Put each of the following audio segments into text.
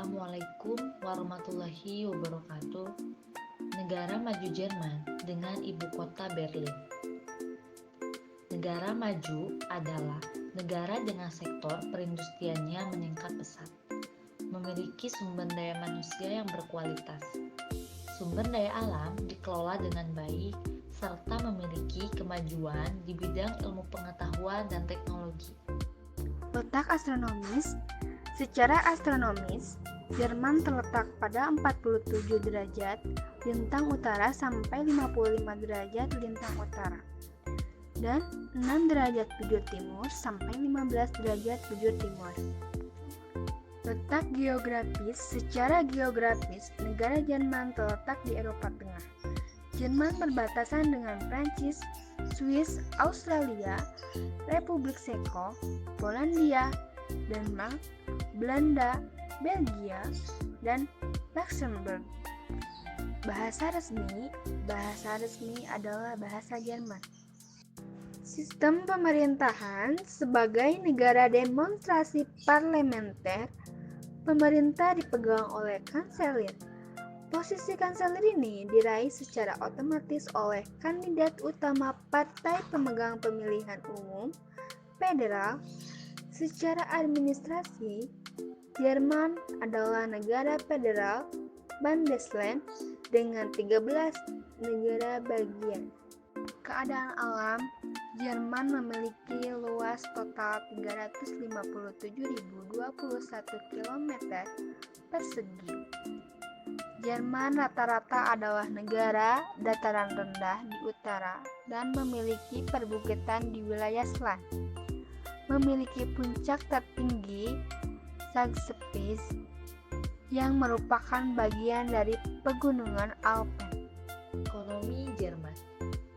Assalamualaikum warahmatullahi wabarakatuh. Negara maju Jerman dengan ibu kota Berlin. Negara maju adalah negara dengan sektor perindustriannya meningkat pesat, memiliki sumber daya manusia yang berkualitas, sumber daya alam dikelola dengan baik, serta memiliki kemajuan di bidang ilmu pengetahuan dan teknologi. Letak astronomis. Secara astronomis, Jerman terletak pada 47 derajat lintang utara sampai 55 derajat lintang utara dan 6 derajat bujur timur sampai 15 derajat bujur timur. Letak geografis. Secara geografis, negara Jerman terletak di Eropa Tengah. Jerman berbatasan dengan Prancis, Swiss, Australia, Republik Ceko, Polandia, Denmark, Belanda, Belgia, dan Luxembourg. Bahasa resmi adalah bahasa Jerman. Sistem pemerintahan. Sebagai negara demonstrasi parlementer, pemerintah dipegang oleh kanselir. Posisi kanselir ini diraih secara otomatis oleh kandidat utama partai pemegang pemilihan umum federal. Secara administrasi, Jerman adalah negara federal Bundesland dengan 13 negara bagian. Keadaan alam. Jerman memiliki luas total 357.021 km persegi. Jerman rata-rata adalah negara dataran rendah di utara dan memiliki perbukitan di wilayah selatan. Memiliki puncak tertinggi Zugspitze yang merupakan bagian dari pegunungan Alpen. Ekonomi Jerman.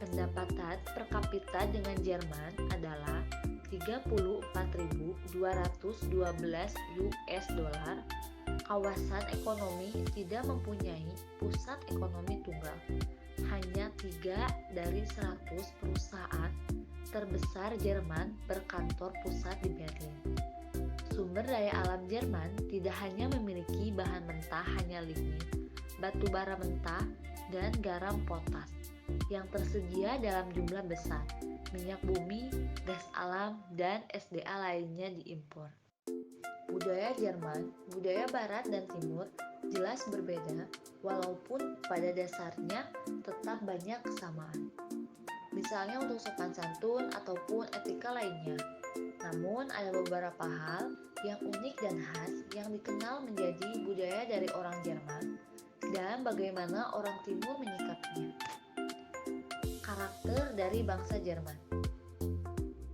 Pendapatan per kapita dengan Jerman adalah 34.212 US dollar. Kawasan ekonomi tidak mempunyai pusat ekonomi tunggal. Hanya 3 dari 100 perusahaan terbesar Jerman berkantor pusat di Berlin. Sumber daya alam Jerman tidak hanya memiliki bahan mentah hanya lignin, batu bara mentah, dan garam potas yang tersedia dalam jumlah besar. Minyak bumi, gas alam, dan SDA lainnya diimpor. Budaya Jerman, budaya barat dan timur jelas berbeda, walaupun pada dasarnya tetap banyak kesamaan. Misalnya untuk sopan santun ataupun etika lainnya. Namun ada beberapa hal yang unik dan khas yang dikenal menjadi budaya dari orang Jerman dan bagaimana orang timur menyikapinya. Karakter dari bangsa Jerman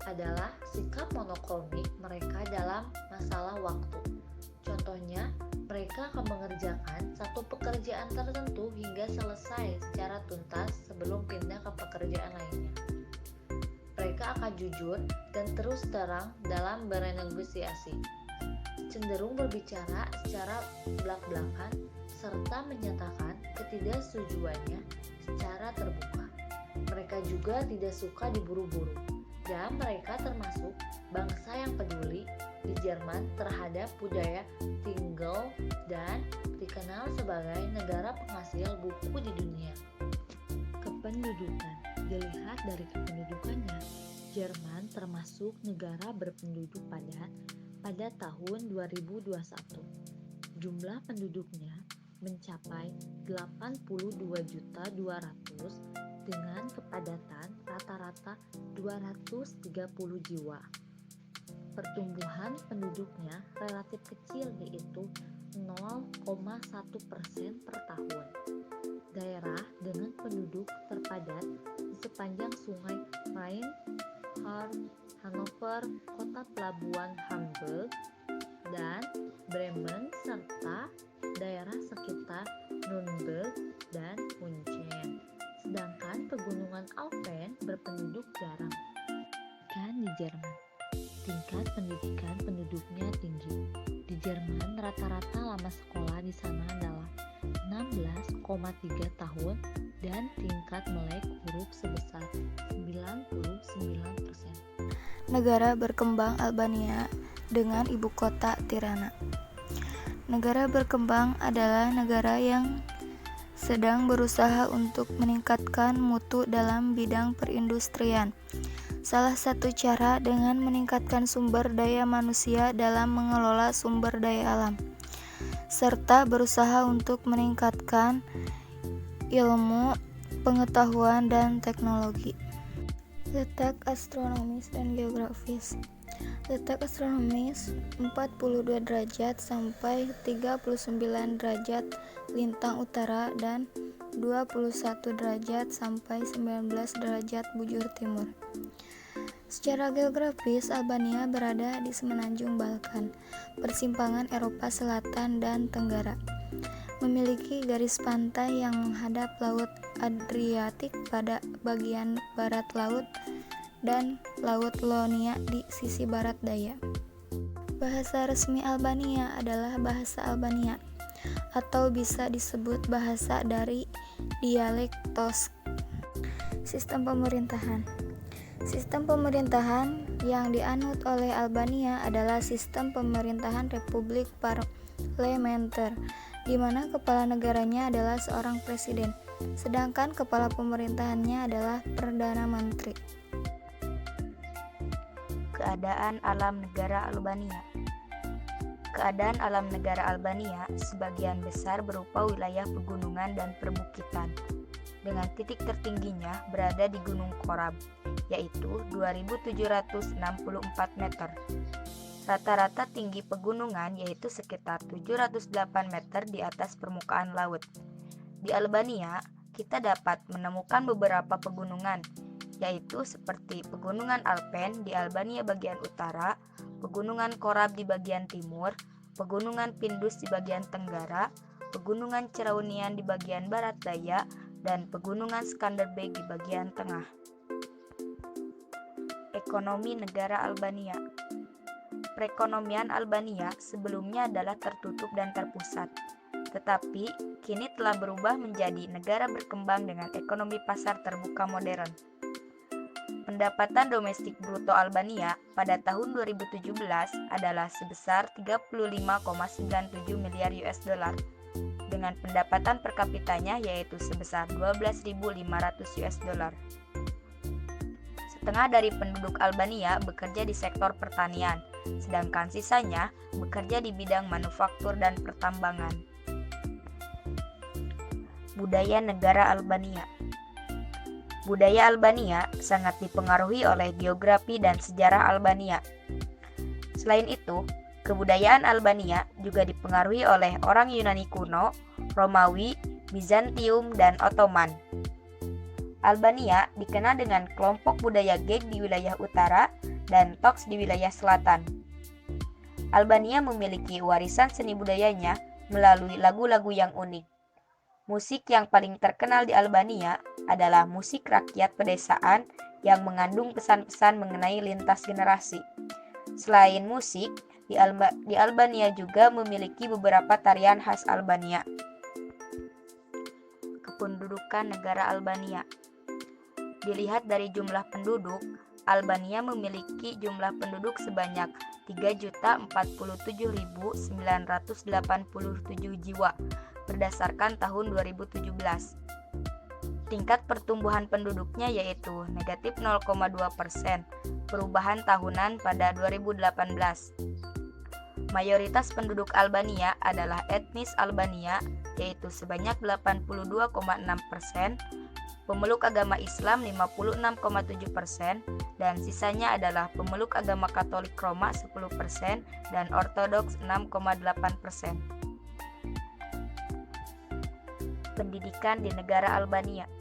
adalah sikap monokronik mereka dalam masalah waktu. Contohnya, mereka akan mengerjakan satu pekerjaan tertentu hingga selesai secara tuntas sebelum pindah ke pekerjaan lainnya. Mereka akan jujur dan terus terang dalam bernegosiasi, cenderung berbicara secara belak-belakan, serta menyatakan ketidaksetujuannya secara terbuka. Mereka juga tidak suka diburu-buru, dan mereka termasuk bangsa yang peduli di Jerman terhadap budaya tinggal dan dikenal sebagai negara penghasil buku di dunia. Kependudukan. Dilihat dari kependudukannya, Jerman termasuk negara berpenduduk padat pada tahun 2021. Jumlah penduduknya mencapai 82.200.000 dengan kepadatan rata-rata 230 jiwa. Pertumbuhan penduduknya relatif kecil, yaitu 0,1% per tahun. Daerah dengan penduduk terpadat di sepanjang sungai Rhine, Hannover, kota pelabuhan Hamburg, dan Bremen, serta daerah sekitar Nuremberg dan München. Sedangkan pegunungan Alpen berpenduduk jarang. Kan di Jerman, tingkat pendidikan penduduknya tinggi. Di Jerman, rata-rata lama sekolah di sana adalah 16,3 tahun dan tingkat melek huruf sebesar 99%. Negara berkembang Albania dengan ibu kota Tirana. Negara berkembang adalah negara yang sedang berusaha untuk meningkatkan mutu dalam bidang perindustrian. Salah satu cara dengan meningkatkan sumber daya manusia dalam mengelola sumber daya alam, serta berusaha untuk meningkatkan ilmu, pengetahuan, dan teknologi. Letak astronomis dan geografis. Letak astronomis 42 derajat sampai 39 derajat lintang utara dan 21 derajat sampai 19 derajat bujur timur. Secara geografis, Albania berada di semenanjung Balkan, persimpangan Eropa Selatan dan Tenggara. Memiliki garis pantai yang menghadap Laut Adriatik pada bagian barat laut dan Laut Ionia di sisi barat daya. Bahasa resmi Albania adalah bahasa Albania, atau bisa disebut bahasa dari dialek Tosk. Sistem pemerintahan. Sistem pemerintahan yang dianut oleh Albania adalah sistem pemerintahan republik parlementer, di mana kepala negaranya adalah seorang presiden, sedangkan kepala pemerintahannya adalah Perdana Menteri. Keadaan alam negara Albania. Keadaan alam negara Albania sebagian besar berupa wilayah pegunungan dan perbukitan, dengan titik tertingginya berada di Gunung Korab, yaitu 2.764 meter. Rata-rata tinggi pegunungan yaitu sekitar 708 meter di atas permukaan laut. Di Albania, kita dapat menemukan beberapa pegunungan, yaitu seperti Pegunungan Alpen di Albania bagian utara, Pegunungan Korab di bagian timur, Pegunungan Pindus di bagian tenggara, Pegunungan Ceraunian di bagian barat daya, dan Pegunungan Skanderbeg di bagian tengah. Ekonomi negara Albania. Perekonomian Albania sebelumnya adalah tertutup dan terpusat, tetapi kini telah berubah menjadi negara berkembang dengan ekonomi pasar terbuka modern. Pendapatan domestik bruto Albania pada tahun 2017 adalah sebesar 35,97 miliar US dollar, dengan pendapatan per kapitanya yaitu sebesar 12.500 US dollar. Setengah dari penduduk Albania bekerja di sektor pertanian, sedangkan sisanya bekerja di bidang manufaktur dan pertambangan. Budaya negara Albania. Budaya Albania sangat dipengaruhi oleh geografi dan sejarah Albania. Selain itu, kebudayaan Albania juga dipengaruhi oleh orang Yunani kuno, Romawi, Bizantium, dan Ottoman. Albania dikenal dengan kelompok budaya Geg di wilayah utara dan Toks di wilayah selatan. Albania memiliki warisan seni budayanya melalui lagu-lagu yang unik. Musik yang paling terkenal di Albania adalah musik rakyat pedesaan yang mengandung pesan-pesan mengenai lintas generasi. Selain musik, di Albania juga memiliki beberapa tarian khas Albania. Kependudukan negara Albania. Dilihat dari jumlah penduduk, Albania memiliki jumlah penduduk sebanyak 3.047.987 jiwa berdasarkan tahun 2017. Tingkat pertumbuhan penduduknya yaitu negatif 0,2%, perubahan tahunan pada 2018. Mayoritas penduduk Albania adalah etnis Albania, yaitu sebanyak 82,6%, pemeluk agama Islam 56,7%, dan sisanya adalah pemeluk agama Katolik Roma 10% dan Ortodoks 6,8%. Pendidikan di negara Albania.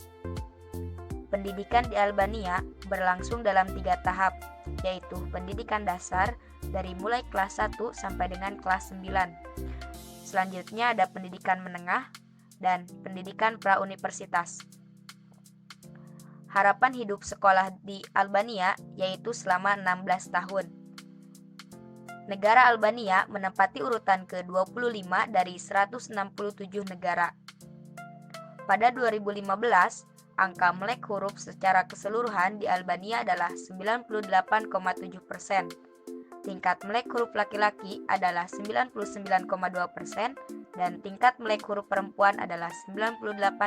Pendidikan di Albania berlangsung dalam 3 tahap, yaitu pendidikan dasar dari mulai kelas 1 sampai dengan kelas 9. Selanjutnya ada pendidikan menengah dan pendidikan prauniversitas. Harapan hidup sekolah di Albania yaitu selama 16 tahun. Negara Albania menempati urutan ke-25 dari 167 negara. Pada 2015, angka melek huruf secara keseluruhan di Albania adalah 98,7%. tingkat melek huruf laki-laki adalah 99,2% dan tingkat melek huruf perempuan adalah 98,3%.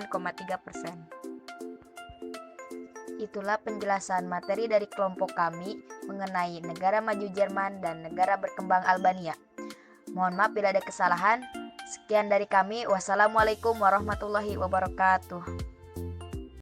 Itulah penjelasan materi dari kelompok kami mengenai negara maju Jerman dan negara berkembang Albania. Mohon maaf bila ada kesalahan. Sekian dari kami. Wassalamualaikum warahmatullahi wabarakatuh.